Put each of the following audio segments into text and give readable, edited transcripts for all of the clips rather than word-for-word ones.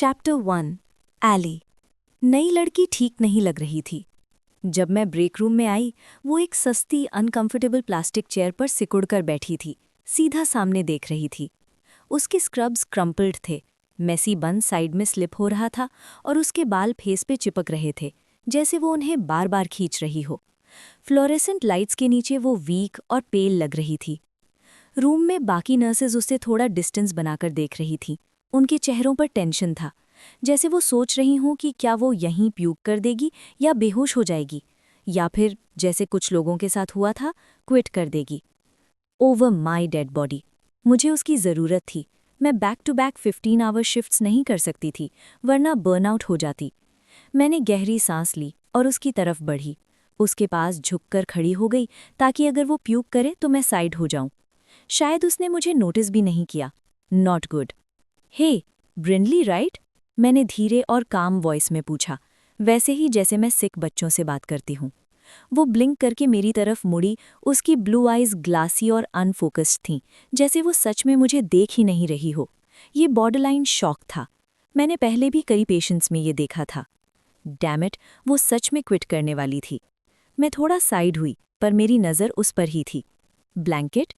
Chapter 1 Eli. नई लड़की ठीक नहीं लग रही थी। जब मैं ब्रेक रूम में आई, वो एक सस्ती अनकंफर्टेबल प्लास्टिक चेयर पर सिकुड़कर बैठी थी, सीधा सामने देख रही थी। उसके स्क्रब्स क्रम्पल्ड थे, मेसी बन साइड में स्लिप हो रहा था और उसके बाल फेस पे चिपक रहे थे, जैसे वो उन्हें बार बार खींच रही हो। फ्लोरेसेंट लाइट्स के नीचे वो वीक और पेल लग रही थी। रूम में बाकी नर्सेज उससे थोड़ा डिस्टेंस बनाकर देख रही थीं। उनके चेहरों पर टेंशन था, जैसे वो सोच रही हूं कि क्या वो यहीं प्यूक कर देगी या बेहोश हो जाएगी, या फिर जैसे कुछ लोगों के साथ हुआ था, क्विट कर देगी। Over my dead body. मुझे उसकी ज़रूरत थी। मैं back to back 15 hour shifts नहीं कर सकती थी, वरना बर्नआउट हो जाती। मैंने गहरी सांस ली और उसकी तरफ बढ़ी। उसके पास झुककर खड़ी हो गई ताकि अगर वो प्यूक करे तो मैं साइड हो जाऊं। शायद उसने मुझे नोटिस भी नहीं किया। Not good. Hey, Brinley right? मैंने धीरे और काम वॉइस में पूछा, वैसे ही जैसे मैं सिक बच्चों से बात करती हूँ। वो ब्लिंक करके मेरी तरफ मुड़ी। उसकी ब्लू आइज ग्लासी और अनफोकस्ड थीं, जैसे वो सच में मुझे देख ही नहीं रही हो। ये बॉर्डरलाइन शॉक था। मैंने पहले भी कई पेशेंट्स में ये देखा था। डैम इट, वो सच में क्विट करने वाली थी। मैं थोड़ा साइड हुई, पर मेरी नज़र उस पर ही थी। ब्लैंकेट?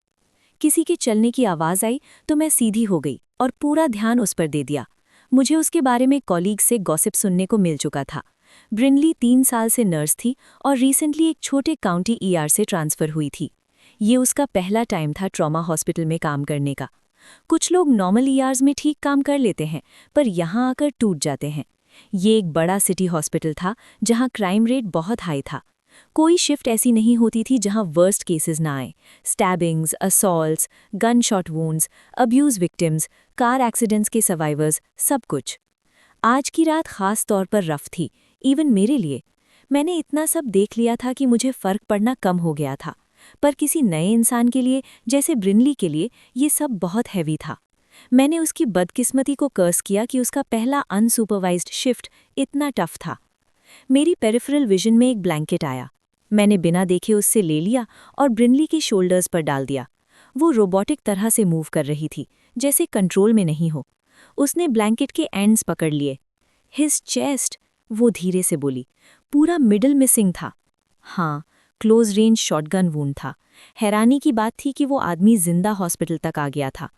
किसी के चलने की आवाज़ आई तो मैं सीधी हो गई और पूरा ध्यान उस पर दे दिया। मुझे उसके बारे में कॉलीग से गॉसिप सुनने को मिल चुका था। ब्रिनली 3 साल से नर्स थी और रिसेंटली एक छोटे काउंटी ईआर से ट्रांसफ़र हुई थी। ये उसका पहला टाइम था ट्रॉमा हॉस्पिटल में काम करने का। कुछ लोग नॉर्मल ईआर्स में ठीक काम कर लेते हैं, पर यहाँ आकर टूट जाते हैं। ये एक बड़ा सिटी हॉस्पिटल था जहाँ क्राइम रेट बहुत हाई था। कोई शिफ्ट ऐसी नहीं होती थी जहां वर्स्ट केसेस ना आए। Stabbings, assaults, gunshot wounds, abuse victims, car accidents के सर्वाइवर्स, सब कुछ। आज की रात खास तौर पर रफ थी, इवन मेरे लिए। मैंने इतना सब देख लिया था कि मुझे फ़र्क पड़ना कम हो गया था, पर किसी नए इंसान के लिए, जैसे ब्रिनली के लिए, ये सब बहुत हैवी था। मैंने उसकी बदकिस्मती को कर्स किया कि उसका पहला अनसुपरवाइज्ड शिफ्ट इतना टफ था। मेरी पेरिफेरल विजन में एक ब्लैंकेट आया। मैंने बिना देखे उससे ले लिया और ब्रिनली के शोल्डर्स पर डाल दिया। वो रोबोटिक तरह से मूव कर रही थी, जैसे कंट्रोल में नहीं हो। उसने ब्लैंकेट के एंड्स पकड़ लिए। हिज चेस्ट, वो धीरे से बोली, पूरा मिडल मिसिंग था। हाँ, क्लोज रेंज शॉटगन वूंड था। हैरानी की बात थी कि वो आदमी जिंदा हॉस्पिटल तक आ गया था,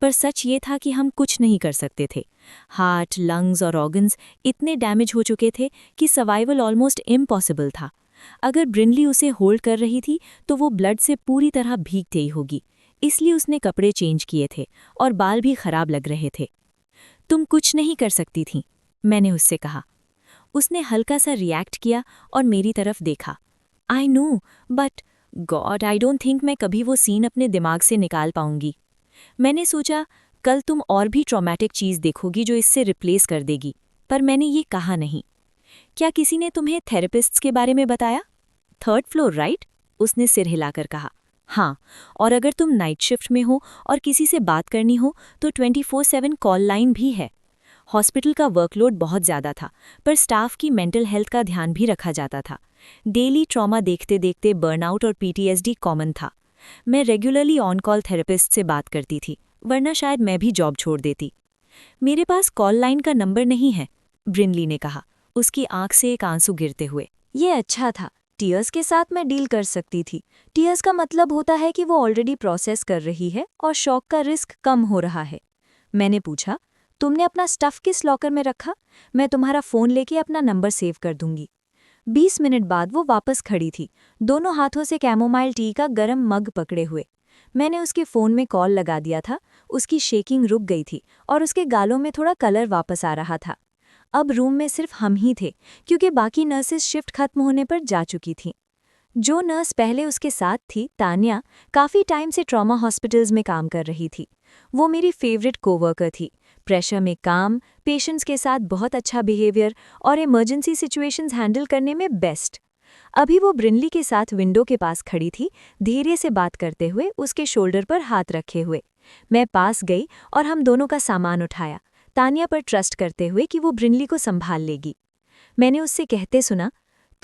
पर सच ये था कि हम कुछ नहीं कर सकते थे। हार्ट, लंग्स और ऑर्गन्स इतने डैमेज हो चुके थे कि सर्वाइवल ऑलमोस्ट इम्पॉसिबल था। अगर ब्रिनली उसे होल्ड कर रही थी तो वो ब्लड से पूरी तरह भीग गई होगी, इसलिए उसने कपड़े चेंज किए थे और बाल भी खराब लग रहे थे। तुम कुछ नहीं कर सकती थीं, मैंने उससे कहा। उसने हल्का सा रिएक्ट किया और मेरी तरफ देखा। I know, but God, I don't think मैं कभी वो सीन अपने दिमाग से निकाल पाऊंगी। मैंने सोचा, कल तुम और भी ट्रॉमेटिक चीज़ देखोगी जो इससे रिप्लेस कर देगी, पर मैंने ये कहा नहीं। क्या किसी ने तुम्हें थेरेपिस्ट्स के बारे में बताया? 3rd floor right? उसने सिर हिलाकर कहा। हाँ, और अगर तुम नाइट शिफ्ट में हो और किसी से बात करनी हो तो 24/7 कॉल लाइन भी है। हॉस्पिटल का वर्कलोड बहुत ज़्यादा था, पर स्टाफ की मेंटल हेल्थ का ध्यान भी रखा जाता था। डेली ट्रॉमा देखते देखते बर्नआउट और पीटीएसडी कॉमन था। मैं रेगुलरली ऑन कॉल थेरेपिस्ट से बात करती थी, वरना शायद मैं भी जॉब छोड़ देती। मेरे पास कॉल लाइन का नंबर नहीं है, ब्रिनली ने कहा, उसकी आंख से एक आंसू गिरते हुए। ये अच्छा था, टीयर्स के साथ मैं डील कर सकती थी। टीयर्स का मतलब होता है कि वो ऑलरेडी प्रोसेस कर रही है और शॉक का रिस्क कम हो रहा है। मैंने पूछा, तुमने अपना स्टफ किस लॉकर में रखा? मैं तुम्हारा फ़ोन लेके अपना नंबर सेव कर दूंगी। 20 मिनट बाद वो वापस खड़ी थी, दोनों हाथों से कैमोमाइल टी का गरम मग पकड़े हुए। मैंने उसके फ़ोन में कॉल लगा दिया था। उसकी शेकिंग रुक गई थी और उसके गालों में थोड़ा कलर वापस आ रहा था। अब रूम में सिर्फ हम ही थे, क्योंकि बाकी नर्सेस शिफ्ट खत्म होने पर जा चुकी थीं। जो नर्स पहले उसके साथ थी, तान्या, काफ़ी टाइम से ट्रॉमा हॉस्पिटल्स में काम कर रही थी। वो मेरी फेवरेट कोवर्कर थी। प्रेशर में काम, पेशेंट्स के साथ बहुत अच्छा बिहेवियर और इमरजेंसी सिचुएशंस हैंडल करने में बेस्ट। अभी वो ब्रिनली के साथ विंडो के पास खड़ी थी, धीरे से बात करते हुए, उसके शोल्डर पर हाथ रखे हुए। मैं पास गई और हम दोनों का सामान उठाया, तान्या पर ट्रस्ट करते हुए कि वो ब्रिनली को संभाल लेगी। मैंने उससे कहते सुना,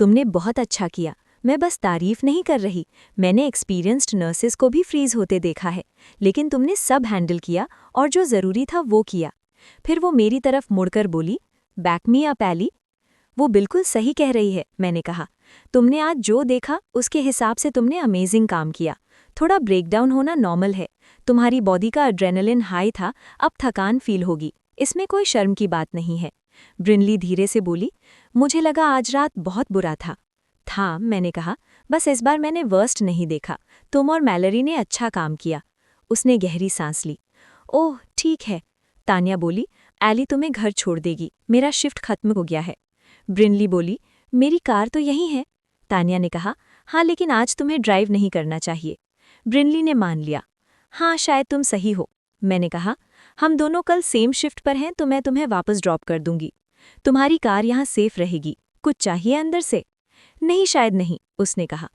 तुमने बहुत अच्छा किया। मैं बस तारीफ नहीं कर रही, मैंने एक्सपीरियंस्ड नर्सेस को भी फ्रीज होते देखा है, लेकिन तुमने सब हैंडल किया और जो ज़रूरी था वो किया। फिर वो मेरी तरफ मुड़कर बोली, बैक मी अप एली। वो बिल्कुल सही कह रही है, मैंने कहा। तुमने आज जो देखा उसके हिसाब से तुमने अमेजिंग काम किया। थोड़ा ब्रेकडाउन होना नॉर्मल है। तुम्हारी बॉडी का एड्रेनलिन हाई था, अब थकान फील होगी, इसमें कोई शर्म की बात नहीं है। ब्रिनली धीरे से बोली, मुझे लगा आज रात बहुत बुरा था, मैंने कहा। बस इस बार मैंने वर्स्ट नहीं देखा। तुम और मैलरी ने अच्छा काम किया। उसने गहरी सांस ली। ओह ठीक है, तान्या बोली। एली तुम्हें घर छोड़ देगी, मेरा शिफ्ट खत्म हो गया है। ब्रिनली बोली, मेरी कार तो यहीं है। तान्या ने कहा, हाँ लेकिन आज तुम्हें ड्राइव नहीं करना चाहिए। ब्रिनली ने मान लिया। हाँ शायद तुम सही हो, मैंने कहा। हम दोनों कल सेम शिफ्ट पर हैं तो मैं तुम्हें वापस ड्रॉप कर दूंगी। तुम्हारी कार यहाँ सेफ रहेगी। कुछ चाहिए अंदर से? नहीं शायद नहीं, उसने कहा।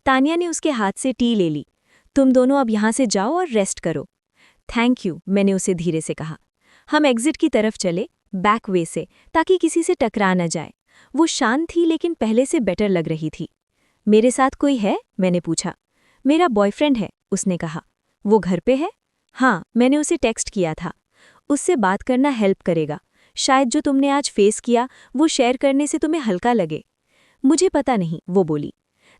तान्या ने उसके हाथ से टी ले ली। तुम दोनों अब यहाँ से जाओ और रेस्ट करो। थैंक यू, मैंने उसे धीरे से कहा। हम एग्जिट की तरफ चले, बैक वे से, ताकि किसी से टकरा न जाए। वो शांत थी लेकिन पहले से बेटर लग रही थी। मेरे साथ कोई है? मैंने पूछा। मेरा बॉयफ्रेंड है, उसने कहा। वो घर पे है? हाँ, मैंने उसे टेक्स्ट किया था। उससे बात करना हेल्प करेगा। शायद जो तुमने आज फेस किया वो शेयर करने से तुम्हें हल्का लगे। मुझे पता नहीं, वो बोली।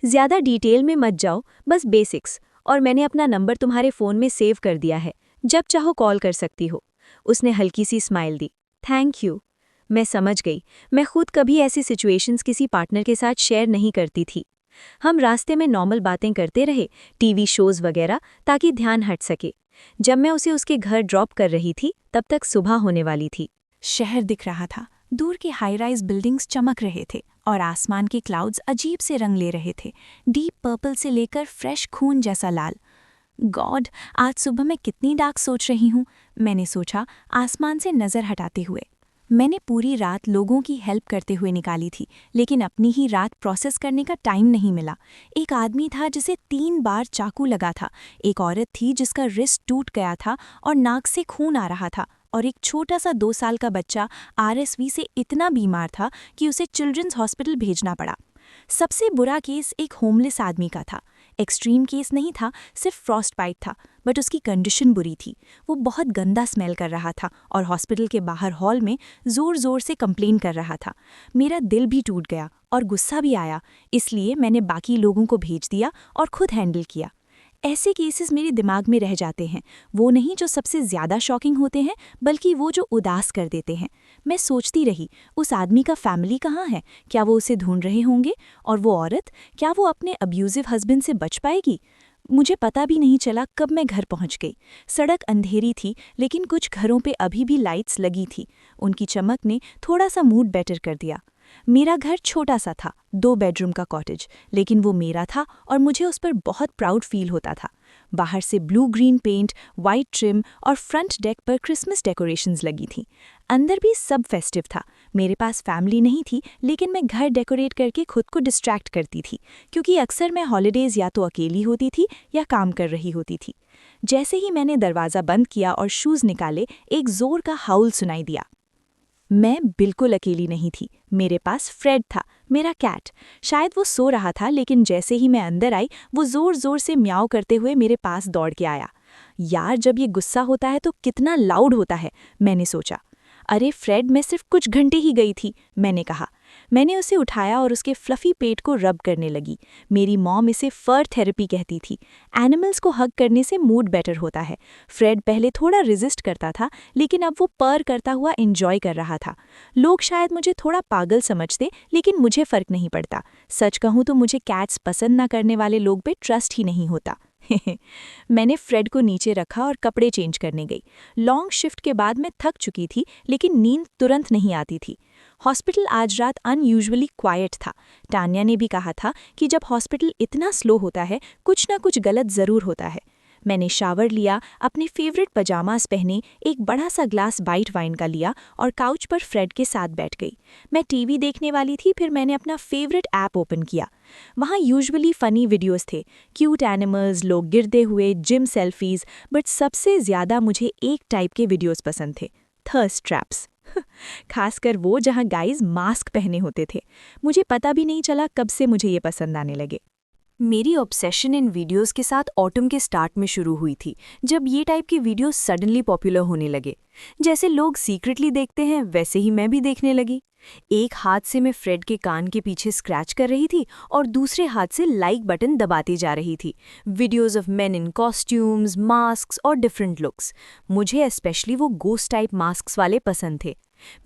ज्यादा डिटेल में मत जाओ, बस बेसिक्स। और मैंने अपना नंबर तुम्हारे फ़ोन में सेव कर दिया है, जब चाहो कॉल कर सकती हो। उसने हल्की सी स्माइल दी। Thank you. मैं समझ गई, मैं खुद कभी ऐसी सिचुएशंस किसी पार्टनर के साथ शेयर नहीं करती थी। हम रास्ते में नॉर्मल बातें करते रहे, टीवी शोज़ वगैरह, ताकि ध्यान हट सके। जब मैं उसे उसके घर ड्रॉप कर रही थी तब तक सुबह होने वाली थी। शहर दिख रहा था। दूर के हाई राइज बिल्डिंग्स चमक रहे थे और आसमान के क्लाउड्स अजीब से रंग ले रहे थे, डीप पर्पल से लेकर फ्रेश खून जैसा लाल। गॉड, आज सुबह मैं कितनी डार्क सोच रही हूँ, मैंने सोचा आसमान से नज़र हटाते हुए। मैंने पूरी रात लोगों की हेल्प करते हुए निकाली थी, लेकिन अपनी ही रात प्रोसेस करने का टाइम नहीं मिला। एक आदमी था जिसे 3 बार चाकू लगा था, एक औरत थी जिसका रिस्ट टूट गया था और नाक से खून आ रहा था, और एक छोटा सा 2 साल का बच्चा RSV से इतना बीमार था कि उसे चिल्ड्रंस हॉस्पिटल भेजना पड़ा। सबसे बुरा केस एक होमलेस आदमी का था। एक्सट्रीम केस नहीं था, सिर्फ फ्रॉस्ट बाइट था, बट उसकी कंडीशन बुरी थी। वो बहुत गंदा स्मेल कर रहा था और हॉस्पिटल के बाहर हॉल में ज़ोर ज़ोर से कंप्लेन कर रहा था। मेरा दिल भी टूट गया और गुस्सा भी आया, इसलिए मैंने बाकी लोगों को भेज दिया और खुद हैंडल किया। ऐसे केसेस मेरे दिमाग में रह जाते हैं, वो नहीं जो सबसे ज़्यादा शॉकिंग होते हैं, बल्कि वो जो उदास कर देते हैं। मैं सोचती रही, उस आदमी का फैमिली कहाँ है? क्या वो उसे ढूंढ रहे होंगे? और वो औरत, क्या वो अपने अब्यूजिव हस्बैंड से बच पाएगी? मुझे पता भी नहीं चला कब मैं घर पहुंच गई। सड़क अंधेरी थी, लेकिन कुछ घरों पे अभी भी लाइट्स लगी थी। उनकी चमक ने थोड़ा सा मूड बेटर कर दिया। मेरा घर छोटा सा था, 2 बेडरूम का कॉटेज, लेकिन वो मेरा था और मुझे उस पर बहुत प्राउड फील होता था। बाहर से blue green paint, white trim और फ्रंट डेक पर क्रिसमस डेकोरेशंस लगी थीं। अंदर भी सब फेस्टिव था। मेरे पास फैमिली नहीं थी, लेकिन मैं घर डेकोरेट करके खुद को डिस्ट्रैक्ट करती थी, क्योंकि अक्सर मैं हॉलीडेज या तो अकेली होती थी या काम कर रही होती थी। जैसे ही मैंने दरवाज़ा बंद किया और शूज़ निकाले, एक ज़ोर का हाउल सुनाई दिया। मैं बिल्कुल अकेली नहीं थी, मेरे पास फ्रेड था, मेरा कैट। शायद वो सो रहा था, लेकिन जैसे ही मैं अंदर आई वो ज़ोर ज़ोर से म्याऊं करते हुए मेरे पास दौड़ के आया। यार, जब ये गुस्सा होता है तो कितना लाउड होता है, मैंने सोचा। अरे फ्रेड, मैं सिर्फ कुछ घंटे ही गई थी, मैंने कहा। मैंने उसे उठाया और उसके फ्लफी पेट को रब करने लगी। मेरी मॉम इसे फर थेरेपी कहती थी। एनिमल्स को हग करने से मूड बेटर होता है। फ्रेड पहले थोड़ा रेजिस्ट करता था, लेकिन अब वो पर करता हुआ एंजॉय कर रहा था। लोग शायद मुझे थोड़ा पागल समझते, लेकिन मुझे फ़र्क नहीं पड़ता। सच कहूँ तो मुझे कैट्स पसंद न करने वाले लोग पे ट्रस्ट ही नहीं होता। मैंने फ्रेड को नीचे रखा और कपड़े चेंज करने गई। लॉन्ग शिफ्ट के बाद मैं थक चुकी थी, लेकिन नींद तुरंत नहीं आती थी। हॉस्पिटल आज रात अनयूजुअली क्वाइट था। टान्या ने भी कहा था कि जब हॉस्पिटल इतना स्लो होता है, कुछ ना कुछ गलत ज़रूर होता है। मैंने शावर लिया, अपने फेवरेट पजामास पहने, एक बड़ा सा ग्लास वाइट वाइन का लिया और काउच पर फ्रेड के साथ बैठ गई। मैं टीवी देखने वाली थी, फिर मैंने अपना फेवरेट ऐप ओपन किया। वहाँ यूजुअली फ़नी वीडियोस थे, क्यूट एनिमल्स, लोग गिरते हुए, जिम सेल्फीज़, बट सबसे ज़्यादा मुझे एक टाइप के वीडियोस पसंद थे, थर्स्ट ट्रैप्स। खासकर वो जहाँ गाइज मास्क पहने होते थे। मुझे पता भी नहीं चला कब से मुझे ये पसंद आने लगे। मेरी ऑब्सेशन इन वीडियोस के साथ ऑटम के स्टार्ट में शुरू हुई थी, जब ये टाइप की वीडियोस सडनली पॉपुलर होने लगे। जैसे लोग सीक्रेटली देखते हैं, वैसे ही मैं भी देखने लगी। एक हाथ से मैं फ्रेड के कान के पीछे स्क्रैच कर रही थी और दूसरे हाथ से लाइक बटन दबाती जा रही थी। Videos of main in costumes, masks और डिफरेंट लुक्स। मुझे स्पेशली वो गोस्ट टाइप मास्क्स वाले पसंद थे।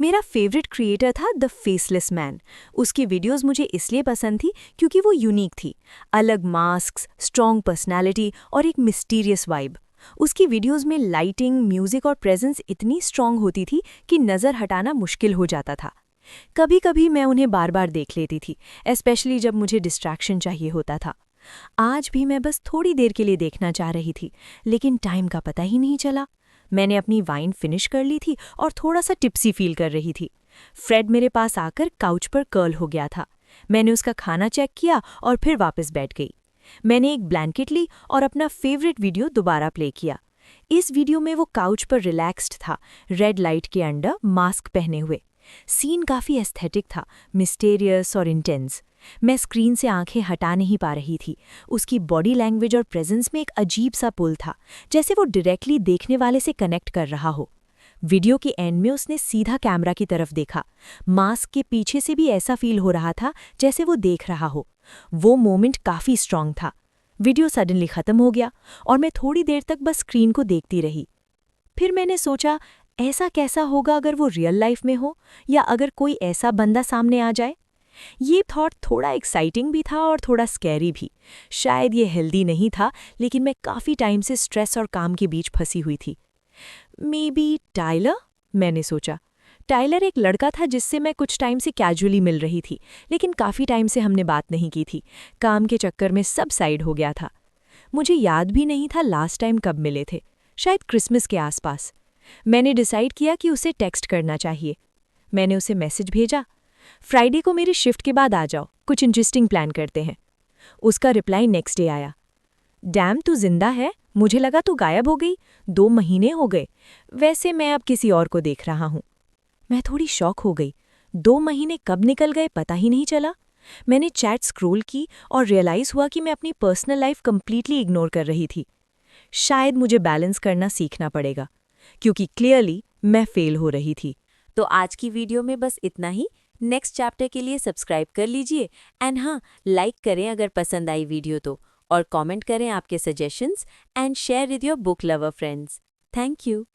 मेरा फेवरेट क्रिएटर था द फेसलेस मैन। उसकी वीडियोस मुझे इसलिए पसंद थी क्योंकि वो यूनिक थी। अलग मास्क्स, स्ट्रॉन्ग पर्सनैलिटी और एक मिस्टीरियस वाइब। उसकी वीडियोस में लाइटिंग, म्यूजिक और प्रेजेंस इतनी स्ट्रॉन्ग होती थी कि नज़र हटाना मुश्किल हो जाता था। कभी कभी मैं उन्हें बार बार देख लेती थी, स्पेशली जब मुझे डिस्ट्रैक्शन चाहिए होता था। आज भी मैं बस थोड़ी देर के लिए देखना चाह रही थी, लेकिन टाइम का पता ही नहीं चला। मैंने अपनी वाइन फिनिश कर ली थी और थोड़ा सा टिप्सी फील कर रही थी। फ्रेड मेरे पास आकर काउच पर कर्ल हो गया था। मैंने उसका खाना चेक किया और फिर वापस बैठ गई। मैंने एक ब्लैंकेट ली और अपना फेवरेट वीडियो दोबारा प्ले किया। इस वीडियो में वो काउच पर रिलैक्स्ड था, रेड लाइट के अंडर मास्क पहने हुए। सीन काफ़ी एस्थेटिक था, मिस्टीरियस और इंटेंस। मैं स्क्रीन से आंखें हटा नहीं पा रही थी। उसकी बॉडी लैंग्वेज और प्रेजेंस में एक अजीब सा पुल था, जैसे वो डायरेक्टली देखने वाले से कनेक्ट कर रहा हो। वीडियो के एंड में उसने सीधा कैमरा की तरफ देखा। मास्क के पीछे से भी ऐसा फील हो रहा था जैसे वो देख रहा हो। वो मोमेंट काफ़ी स्ट्रांग था। वीडियो सडनली ख़त्म हो गया और मैं थोड़ी देर तक बस स्क्रीन को देखती रही। फिर मैंने सोचा, ऐसा कैसा होगा अगर वो रियल लाइफ में हो, या अगर कोई ऐसा बंदा सामने आ जाए। ये थॉट थोड़ा एक्साइटिंग भी था और थोड़ा स्कैरी भी। शायद ये हेल्दी नहीं था, लेकिन मैं काफ़ी टाइम से स्ट्रेस और काम के बीच फंसी हुई थी। मे बी टाइलर, मैंने सोचा। टाइलर एक लड़का था जिससे मैं कुछ टाइम से कैजुअली मिल रही थी, लेकिन काफ़ी टाइम से हमने बात नहीं की थी। काम के चक्कर में सब साइड हो गया था। मुझे याद भी नहीं था लास्ट टाइम कब मिले थे, शायद क्रिसमस के आसपास। मैंने डिसाइड किया कि उसे टेक्स्ट करना चाहिए। मैंने उसे मैसेज भेजा, फ्राइडे को मेरी शिफ्ट के बाद आ जाओ, कुछ इंटरेस्टिंग प्लान करते हैं। उसका रिप्लाई नेक्स्ट डे आया, डैम तू जिंदा है, मुझे लगा तू गायब हो गई, 2 महीने हो गए। वैसे मैं अब किसी और को देख रहा हूँ। मैं थोड़ी शॉक हो गई। 2 महीने कब निकल गए पता ही नहीं चला। मैंने चैट स्क्रॉल की और रियलाइज़ हुआ कि मैं अपनी पर्सनल लाइफ कंप्लीटली इग्नोर कर रही थी। शायद मुझे बैलेंस करना सीखना पड़ेगा, क्योंकि क्लियरली मैं फेल हो रही थी। तो आज की वीडियो में बस इतना ही। नेक्स्ट चैप्टर के लिए सब्सक्राइब कर लीजिए एंड हाँ, लाइक करें अगर पसंद आई वीडियो तो, और कमेंट करें आपके suggestions and share with your book lover friends. Thank you.